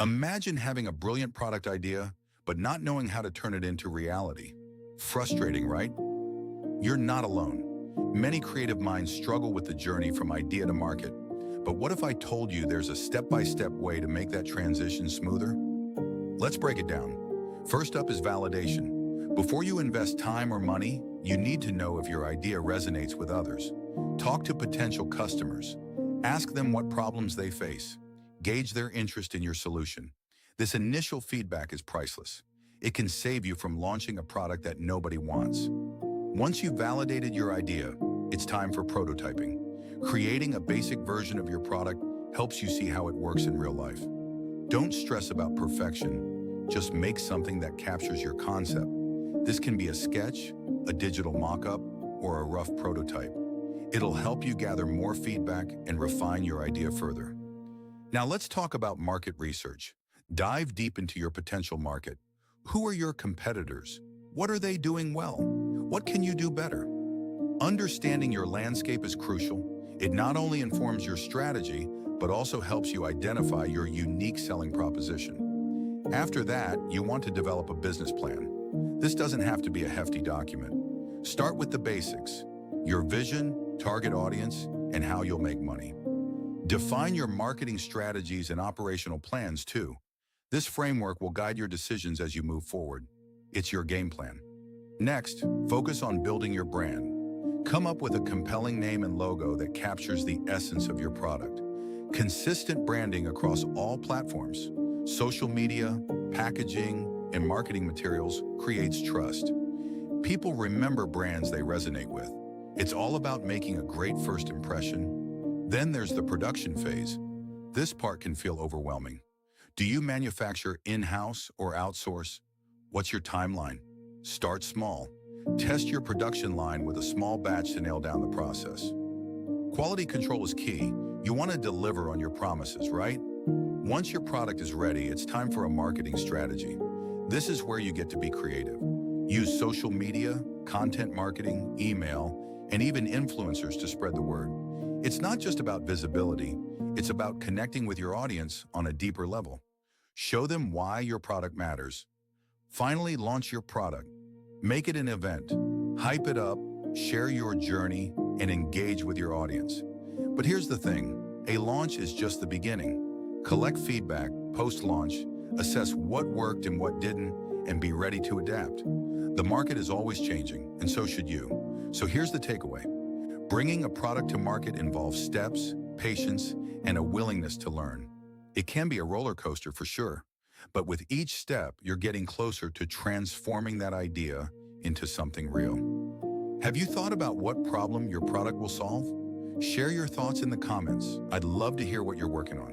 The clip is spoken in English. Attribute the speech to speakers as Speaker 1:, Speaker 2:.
Speaker 1: Imagine having a brilliant product idea, but not knowing how to turn it into reality. Frustrating, right? You're not alone. Many creative minds struggle with the journey from idea to market. But what if I told you there's a step-by-step way to make that transition smoother? Let's break it down. First up is validation. Before you invest time or money, you need to know if your idea resonates with others. Talk to potential customers. Ask them what problems they face. Gauge their interest in your solution. This initial feedback is priceless. It can save you from launching a product that nobody wants. Once you've validated your idea, it's time for prototyping. Creating a basic version of your product helps you see how it works in real life. Don't stress about perfection. Just make something that captures your concept. This can be a sketch, a digital mock-up, or a rough prototype. It'll help you gather more feedback and refine your idea further. Now let's talk about market research. Dive deep into your potential market. Who are your competitors? What are they doing well? What can you do better? Understanding your landscape is crucial. It not only informs your strategy, but also helps you identify your unique selling proposition. After that, you want to develop a business plan. This doesn't have to be a hefty document. Start with the basics: your vision, target audience, and how you'll make money. Define your marketing strategies and operational plans too. This framework will guide your decisions as you move forward. It's your game plan. Next, focus on building your brand. Come up with a compelling name and logo that captures the essence of your product. Consistent branding across all platforms, social media, packaging, and marketing materials creates trust. People remember brands they resonate with. It's all about making a great first impression. Then there's the production phase. This part can feel overwhelming. Do you manufacture in-house or outsource? What's your timeline? Start small. Test your production line with a small batch to nail down the process. Quality control is key. You want to deliver on your promises, right? Once your product is ready, it's time for a marketing strategy. This is where you get to be creative. Use social media, content marketing, email, and even influencers to spread the word. It's not just about visibility, it's about connecting with your audience on a deeper level. Show them why your product matters. Finally, launch your product. Make it an event. Hype it up, share your journey, and engage with your audience. But here's the thing, a launch is just the beginning. Collect feedback, post-launch, assess what worked and what didn't, and be ready to adapt. The market is always changing, and so should you. So here's the takeaway. Bringing a product to market involves steps, patience, and a willingness to learn. It can be a roller coaster for sure, but with each step, you're getting closer to transforming that idea into something real. Have you thought about what problem your product will solve? Share your thoughts in the comments. I'd love to hear what you're working on.